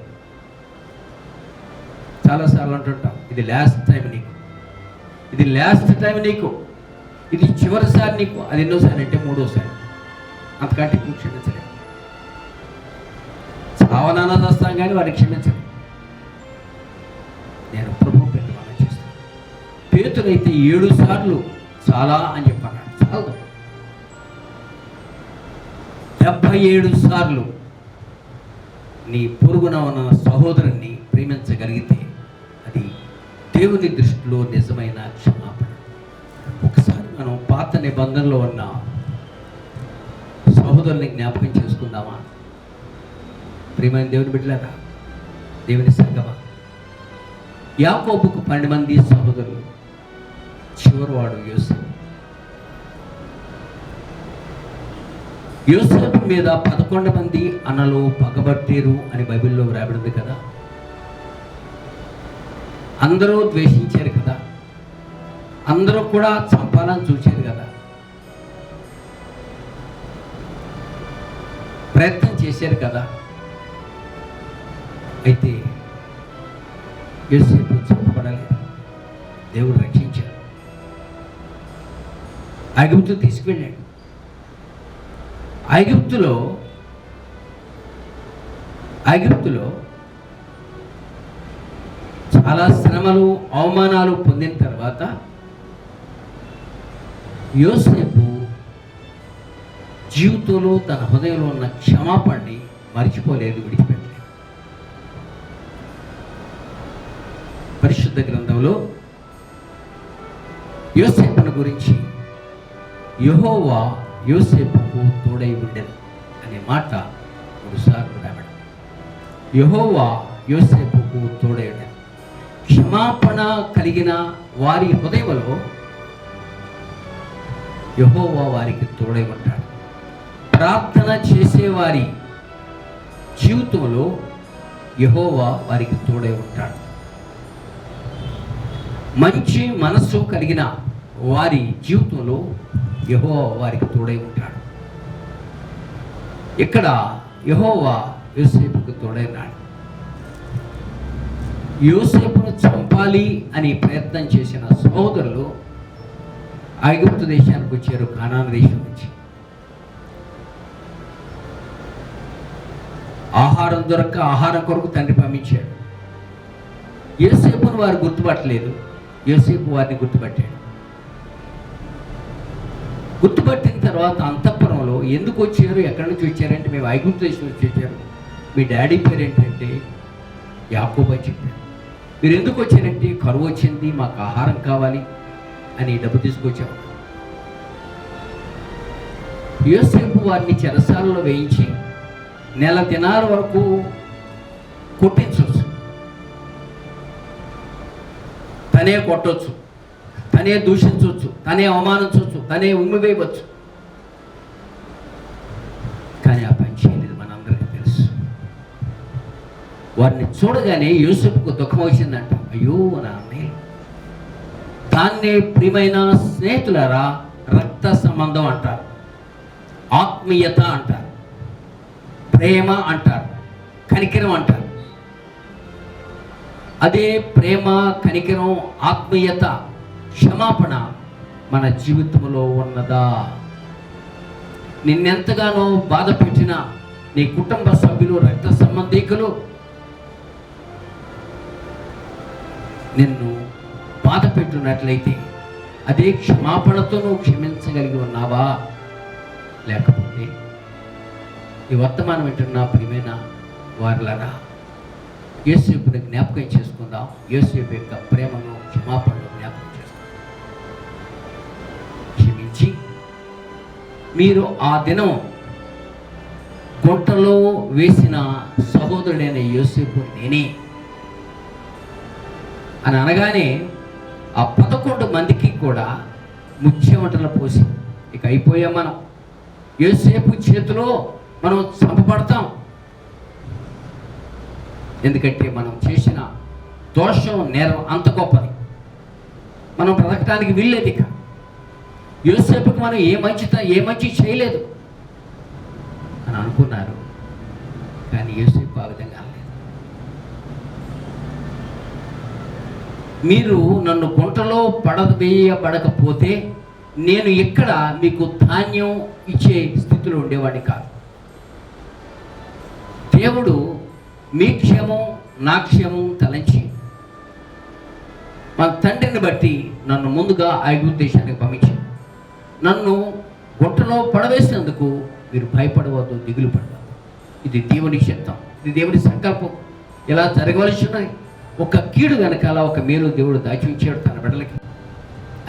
చాలాసార్లు అంటుంటాం, ఇది లాస్ట్ టైం నీకు, ఇది లాస్ట్ టైం నీకు, ఇది చివరిసారి నీకు. అది ఎన్నోసారి అంటే 3వసారి. అంతకంటే ఎక్కువ క్షమించలేదు. చావనానా చేస్తాం కానీ వాడిని క్షమించలేదు. నేను ప్రభు పెట్టి మనం చేస్తాను. పేతురైతే 7 సార్లు చాలా అని చెప్పన్నాడు. చాలు. 77 సార్లు నీ పొరుగున ఉన్న సహోదరుని ప్రేమించగలిగితే అది దేవుని దృష్టిలో నిజమైన క్షమాపణ. ఒకసారి మనం పాత నిబంధనలో ఉన్న సహోదరుని జ్ఞాపకం చేసుకుందామా? ప్రియమైన దేవుని బిడ్డలారా, దేవుని సంగమా, యాకోబుకు 12 మంది సహోదరులు, చివరివాడు యోసేపు. యోసేపు మీద 11 మంది అన్నలు పగబట్టారు అని బైబిల్లో వ్రాయబడింది కదా. అందరూ ద్వేషించారు కదా, అందరూ కూడా చంపాలని చూశారు కదా, ప్రయత్నం చేశారు కదా. అయితే యోసేపు చంపబడలేదు, దేవుడు రక్షించాడు. ఐగుప్తు తీసుకువెళ్ళాడు. ఐగుప్తులో చాలా శ్రమలు అవమానాలు పొందిన తర్వాత యోసేపు జీవితంలో తన హృదయంలో ఉన్న క్షమాపణని మర్చిపోలేదు, విడిచిపెట్టలేదు. పరిశుద్ధ గ్రంథంలో యోసేపును గురించి యెహోవా యోసేపుకు తోడై ఉండెను అనే మాట 3 సార్లు రాబడి. యెహోవా యోసేపుకు తోడై ఉండెను. క్షమాపణ కలిగిన వారి హృదయంలో యెహోవా వారికి తోడై ఉంటాడు. ప్రార్థన చేసేవారి జీవితంలో యెహోవా వారికి తోడై ఉంటాడు. మంచి మనస్సు కలిగిన వారి జీవితంలో యెహోవా వారికి తోడై ఉంటాడు. ఇక్కడ యెహోవా యోసేపుకు తోడైనాడు. యోసేపును చంపాలి అని ప్రయత్నం చేసిన సహోదరులు ఐగుప్తు దేశానికి వచ్చారు, కానాను దేశం నుంచి. ఆహారం దొరక్క ఆహారం కొరకు తండ్రి పంపించాడు. యోసేపును వారు గుర్తుపట్టలేదు, యోసేపు వారిని గుర్తుపట్టాడు. గుర్తుపట్టిన తర్వాత అంతఃపురంలో ఎందుకు వచ్చారు, ఎక్కడి నుంచి వచ్చారంటే మేము ఐగుప్తు దేశం నుంచి వచ్చారు. మీ డాడీ పేరు ఏంటంటే యాకోబు అని చెప్పారు. మీరు ఎందుకు వచ్చారంటే కరువు వచ్చింది, మాకు ఆహారం కావాలి అని డబ్బు తీసుకొచ్చాము. యోసేపు వారిని చెరసాలలో వేయించి 1 నెల దినాల వరకు కొట్టించవచ్చు, తనే కొట్టవచ్చు, తనే దూషించవచ్చు, తనే అవమానించవచ్చు, తనే ఉమ్మివేయవచ్చు. కానీ ఆ పని చేయలేదు, మనందరికీ తెలుసు. వారిని చూడగానే యోసేపుకు దుఃఖం వచ్చిందంట. అయ్యో నా అన్నయ్య. దాన్నే ప్రియమైన స్నేహితులారా రక్త సంబంధం అంటారు, ఆత్మీయత అంటారు, ప్రేమ అంటారు, కనికరం అంటారు. అదే ప్రేమ, కనికరం, ఆత్మీయత, క్షమాపణ మన జీవితంలో ఉన్నదా? నిన్నెంతగానో బాధ పెట్టిన నీ కుటుంబ సభ్యులు, రక్త సంబంధికులు నిన్ను బాధ పెట్టున్నట్లయితే అదే క్షమాపణతో నువ్వు క్షమించగలిగి ఉన్నావా? లేకపోతే ఈ వర్తమానం వింటున్న ప్రియమైన వారులారా, యేసేపుని జ్ఞాపకం చేసుకుందాం. యేసేపు యొక్క ప్రేమను, క్షమాపణను జ్ఞాపకం చేసుకుందాం. క్షమించి మీరు ఆ దినం గుంటలో వేసిన సహోదరుడైన యోసేపు నేనే అని అనగానే ఆ 11 మందికి కూడా ముత్యమంటలు పోసి ఇక అయిపోయాం, మనం యోసేపు చేతిలో మనం చంపబడతాం. ఎందుకంటే మనం చేసిన దోషం, నేరం అంత గొప్పది, మనం బ్రతకడానికి వీల్లేదు. ఇక యోసేపుకి మనం ఏ మంచి చేయలేదు అని అనుకున్నారు. కానీ యోసేపు ఆ విధంగా అనలేదు. మీరు నన్ను గుంటలో పడవేయబడకపోతే నేను ఎక్కడ మీకు ధాన్యం ఇచ్చే స్థితిలో ఉండేవాడిని కాదు. దేవుడు మీ క్షేమం నా క్షేమం తలంచి మన తండ్రిని బట్టి నన్ను ముందుగా ఐగుప్తు దేశానికి పంపించాడు. నన్ను గుంటలో పడవేసినందుకు మీరు భయపడవద్దు, దిగులు పడవద్దు. ఇది దేవుని చిత్తం, ఇది దేవుని సంకల్పం. ఇలా జరగవలసి ఉన్నది. ఒక కీడు వెనకాల ఒక మేలు దేవుడు దాచి ఉంచాడు తన బిడ్డలకి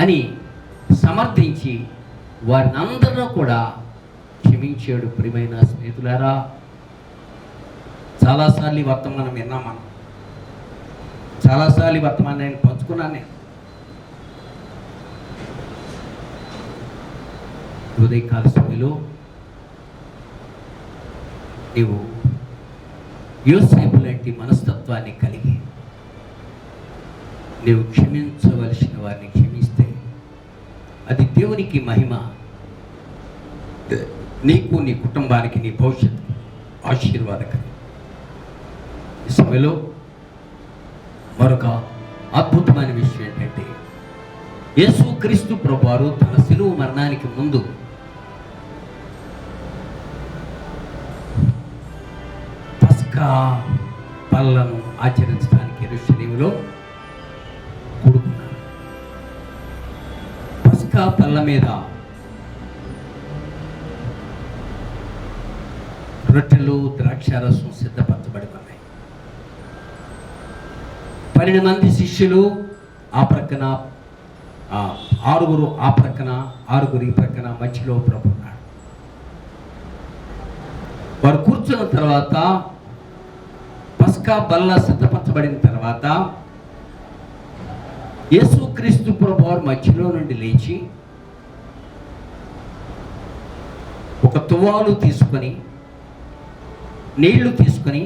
అని సమర్థించి వారిని అందరూ కూడా క్షమించాడు. ప్రియమైన స్నేహితులారా, చాలాసార్లు ఈ వర్తమానం విన్నాం, మనం చాలాసార్లు ఈ వర్తమానాన్ని పంచుకున్నాను. నేను ఉదయకాల సమయంలో నీవు యోసేపు లాంటి మనస్తత్వాన్ని కలిగి నీవు క్షమించవలసిన వారిని క్షమిస్తే అది దేవునికి మహిమ, నీకు నీ కుటుంబానికి నీ భవిష్యత్తు ఆశీర్వాదకరం. ఈ సమయంలో మరొక అద్భుతమైన విషయం ఏంటంటే యేసుక్రీస్తు ప్రభువారు తన శిలువ మరణానికి ముందు పస్కా పళ్ళను ఆచరించడానికి యెరూషలేములో కూడుకున్నారు. పస్కా పళ్ళ మీద రొట్టెలు ద్రాక్షారసం సిద్ధపరచబడి ఉన్నాయి. 12 మంది శిష్యులు ఆ ప్రక్కన, 6 ఆ ప్రక్కన, 6 ఈ ప్రక్కన, మధ్యలో ప్రభు ఉన్నాడు. వారు కూర్చున్న తర్వాత పస్కా బల్ల సిద్ధపరచబడిన తర్వాత యేసుక్రీస్తు ప్రభువారు మధ్యలో నుండి లేచి ఒక తువాలు తీసుకొని, నీళ్లు తీసుకొని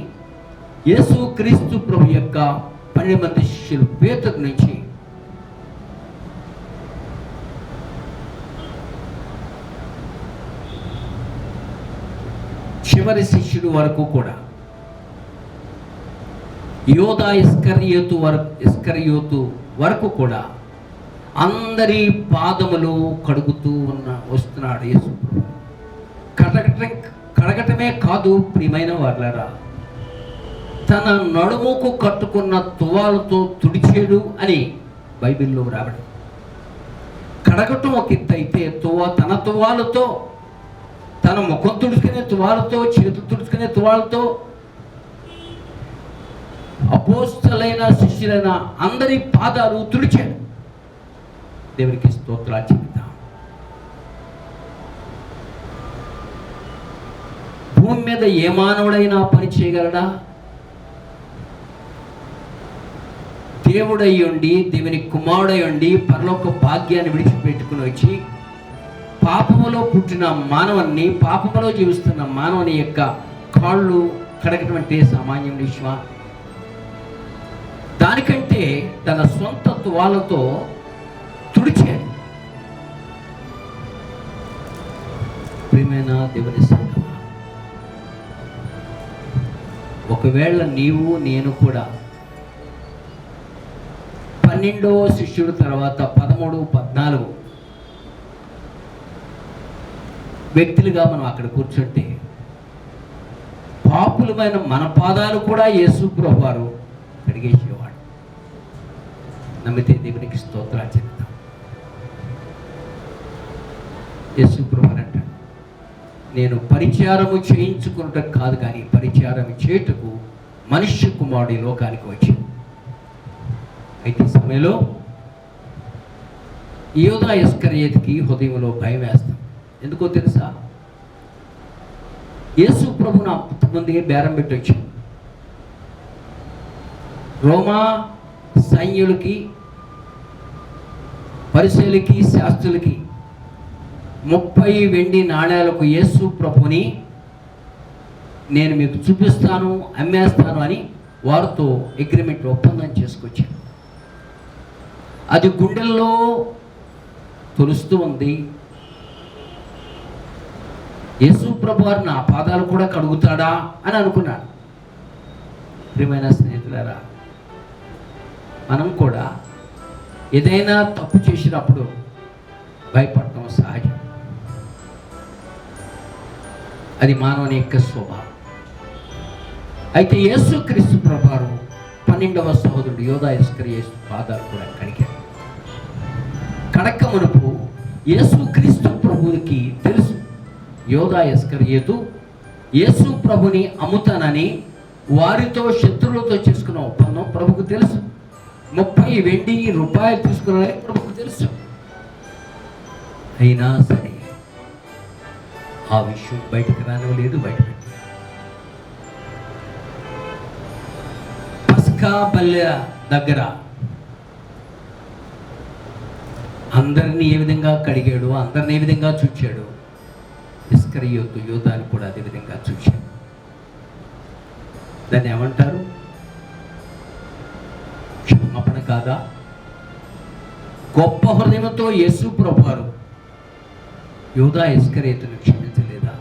యేసుక్రీస్తు ప్రభు యొక్క 12 మంది శిష్యులు పేతురు నుంచి చివరి శిష్యుడు వరకు కూడా, యోధా ఇస్కరియోతు వరకు కూడా అందరి పాదములు కడుగుతూ వస్తున్నాడు యేసు. కడగటమే కాదు ప్రియమైన వారలారా, తన నడుముకు కట్టుకున్న తువాలతో తుడిచేడు అని బైబిల్లో రాబడి. కడగటం ఒక ఎత్తు అయితే తన తువాలతో, తన ముఖం తుడుచుకునే తువాలతో, చేతులు తుడుచుకునే తువాలతో అపోస్తలైన శిష్యులైన అందరి పాదాలు తుడిచాడు. దేవునికి స్తోత్రాలు చెబుతాం. భూమి మీద ఏ మానవుడైనా పని చేయగలడా? దేవుడై ఉండి, దేవుని కుమారుడై ఉండి, పరలోక భాగ్యాన్ని విడిచిపెట్టుకుని వచ్చి పాపములో పుట్టిన మానవుని, పాపములో జీవిస్తున్న మానవుని యొక్క కాళ్ళు కడగటం అంటే సామాన్యం విషయమా? దానికంటే తన సొంత తువాలతో తుడిచాడు. ప్రియమైన దేవుని సంగమా, ఒకవేళ నీవు నేను కూడా 12వ శిష్యుడు తర్వాత 13, 14 వ్యక్తులుగా మనం అక్కడ కూర్చుంటే పాపులమైన మన పాదాలు కూడా యేసు ప్రభువారు కడిగేసేవాడు. నమ్మితే దేవునికి స్తోత్రాలు చెప్తాం. యేసు ప్రభువారు అంటాడు, నేను పరిచారము చేయించుకున్నట్టు కాదు కానీ పరిచారం చేయుటకు మనుష్య కుమారుడు లోకానికి వచ్చి. అయితే సమయంలో యోధా ఇస్కరియోతుకి హృదయంలో భయం వేస్తాం. ఎందుకో తెలుసా? యేసు ప్రభువును ముందుగా బేరం పెట్టి వచ్చాడు. రోమా సైన్యులకి, పరిసయ్యులకి, శాస్త్రులకి 30 వెండి నాణేలకు యేసు ప్రభుని నేను మీకు చూపిస్తాను, అమ్మేస్తాను అని వారితో అగ్రిమెంట్, ఒప్పందం చేసుకొచ్చాను. అది గుండెల్లో తొలుస్తూ ఉంది. యేసు ప్రభు వారు నా పాదాలు కూడా కడుగుతాడా అని అనుకున్నాడు. ప్రియమైన స్నేహితులారా, మనం కూడా ఏదైనా తప్పు చేసినప్పుడు భయపడటం సహజం. అది మానవుని యొక్క స్వభావం. అయితే యేసుక్రీస్తు ప్రభువారు 12వ సహోదరుడు యోధా ఇస్కరియోతు పాదాలు కూడా కడిగారు. కడక మునుపు యేసుక్రీస్తు ప్రభువుకి తెలుసు యోధా ఇస్కరియోతు యేసు ప్రభుని అమ్ముతానని వారితో శత్రువులతో చేసుకున్న ఒప్పందం ప్రభుకు తెలుసు. 30 వెండి రూపాయలు తీసుకున్నారని ప్రభుకు తెలుసు. అయినా సరే ఆ విషయం బయటకు రానివ్వలేదు, బయటపెట్టి పస్కా బల్లె దగ్గర అందరినీ ఏ విధంగా కడిగాడు, అందరిని ఏ విధంగా చూచాడు, ఇస్కరియోతు యోధాని కూడా అదే విధంగా చూచాడు. దాన్ని ఏమంటారు? క్షమాపణ కాదా? గొప్ప హృదయంతో యేసు ప్రభువారు యోధా ఇస్కరియోతును క్షమించలేదా?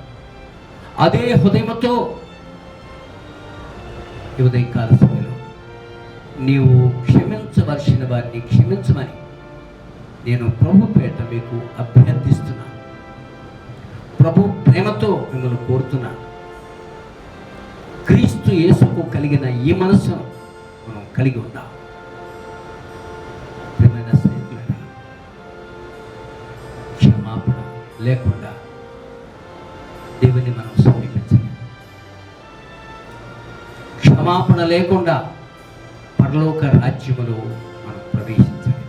అదే హృదయంతో ఉదయకాల సమయంలో నీవు క్షమించవలసిన వారిని క్షమించమని నేను ప్రభు పేట మీకు అభ్యర్థిస్తున్నాను. ప్రభు ప్రేమతో మిమ్మల్ని కోరుతున్నాను. క్రీస్తు యేసుకు కలిగిన ఈ మనస్సును మనం కలిగి ఉందాం. ప్రియమైన స్నేహితులారా, క్షమాపణ లేకుండా దేవుని మనం సమీపించలేం. క్షమాపణ లేకుండా పరలోక రాజ్యములో మనం ప్రవేశించలేం.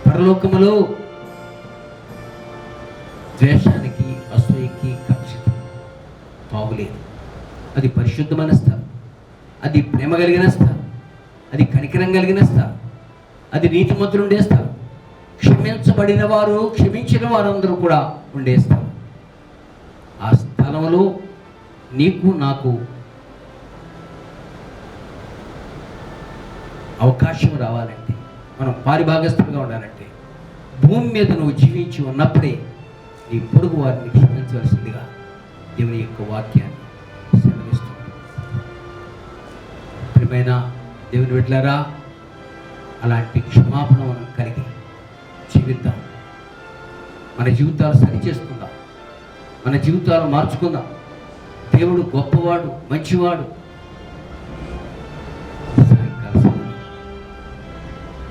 పరలోకములో ద్వేషానికి, అసూయకి, కక్షకి తావులేదు. అది పరిశుద్ధమైన స్థలం, అది ప్రేమ కలిగిన స్థలం, అది కనికరం కలిగిన స్థలం, అది నీతిమంతులు ఉండే స్థలం, క్షమించబడిన వారు, క్షమించిన వారందరూ కూడా ఉండే స్థలం. ఆ స్థలంలో నీకు నాకు అవకాశం రావాలంటే, మనం పారిభాగస్తులుగా ఉండాలంటే, భూమి మీద నువ్వు జీవించి ఉన్నప్పుడే నీ పొరుగు వారిని క్షమించవలసిందిగా దేవుని యొక్క వాక్యాన్ని సెలవిస్తుంది. ప్రియమైన దేవుని బిడ్డలారా, అలాంటి క్షమాపణ మనం కలిగి జీవిద్దాం. మన జీవితాలు సరిచేసుకుందాం, మన జీవితాలు మార్చుకుందాం. దేవుడు గొప్పవాడు, మంచివాడు. సాయంకాల సమయంలో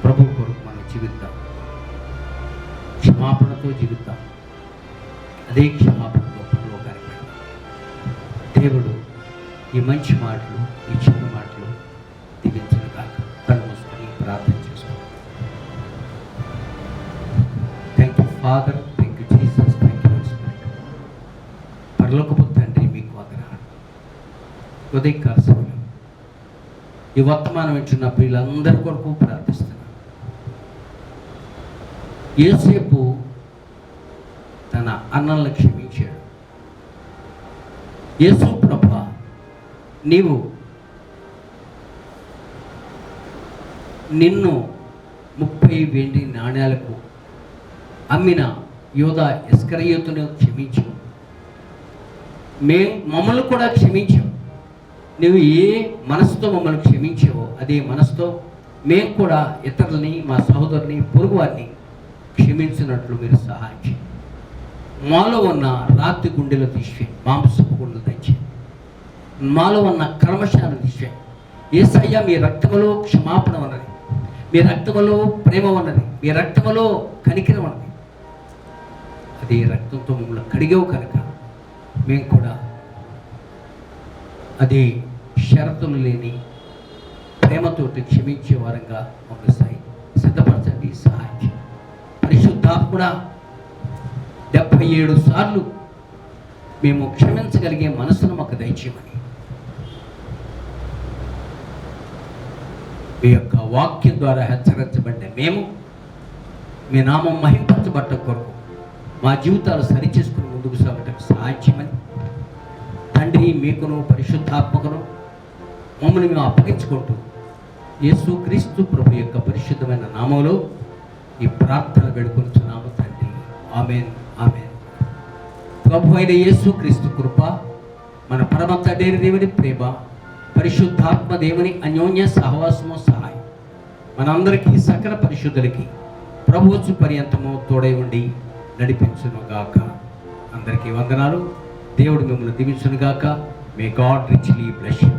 ప్రభు కొరకు మనం జీవిద్దాం, క్షమాపణతో జీవిద్దాం. అదే క్షమాపణతో పరలోకానికి వెళ్దాం. దేవుడు ఈ మంచి మాటలు, ఈ చిన్న మాటలు దీవించిన కాక. కళ్ళు మూసుకొని ప్రార్థన చేసుకోండి. Thank you father, thank you Jesus, thank you spirit. పరలోకపు తండ్రి, మీకు వందనాలు. ఉదయకాల సమయం ఈ వర్తమానం వింటున్న ప్రియులందరి కొరకు ప్రార్థిస్తున్నాను. యోసేపు తన అన్నలను క్షమించాడు. యేసు ప్రభువా, నీవు నిన్ను 30 వెండి నాణ్యాలకు అమ్మిన యోధా ఇస్కరియోతును క్షమించు. మమ్మల్ని కూడా క్షమించావు. నువ్వు ఏ మనసుతో మమ్మల్ని క్షమించావో అదే మనసుతో మేము కూడా ఇతరులని, మా సహోదరుని, పొరుగు వారిని క్షమించినట్లు మీరు సహాయం చేయండి. మాలో ఉన్న రాతి గుండెలు తీసివేయండి, మాంసపు గుండెలు తెచ్చేయండి. మాలో ఉన్న కల్మషాన్ని తీసివేయండి. యేసయ్య, మీ రక్తములో క్షమాపణ ఉన్నది, మీ రక్తములో ప్రేమ ఉన్నది, మీ రక్తములో కనికరం ఉన్నది. అదే రక్తంతో మమ్మల్ని కడిగావు కనుక మేము కూడా అదే షరతులు లేని ప్రేమతోటి క్షమించే వారంగా మమ్మల్ని సిద్ధపరచండి, సహాయం చేయండి. పరిశుద్ధాత్మ కూడా 77 సార్లు మేము క్షమించగలిగే మనసును మాకు దయచేయమని మీ యొక్క వాక్యం ద్వారా హెచ్చరించబడిన మేము మీ నామం మహింపరచబట్ట కొరకు మా జీవితాలు సరిచేసుకుని ముందుకు సాగటకు సహాయం చేయమని తండ్రి మీకును పరిశుద్ధాత్మకును మమ్మల్ని మేము అప్పగించుకుంటూ యేసుక్రీస్తు ప్రభు యొక్క పరిశుద్ధమైన నామంలో ఈ ప్రార్థన వేడుకొనుచున్నాము తండ్రి. ఆమేన్, ఆమేన్. ప్రభు అయిన యేసుక్రీస్తు కృప, మన పరమ తండ్రి దేవుని ప్రేమ, పరిశుద్ధాత్మ దేవుని అన్యోన్య సహవాసము సహాయం మనందరికీ సకల పరిశుద్ధులకి ప్రభువు పర్యంతము తోడై ఉండి నడిపించును గాక. అందరికీ వందనాలు. దేవుడు మిమ్మల్ని దీవించును గాక. May God richly bless you.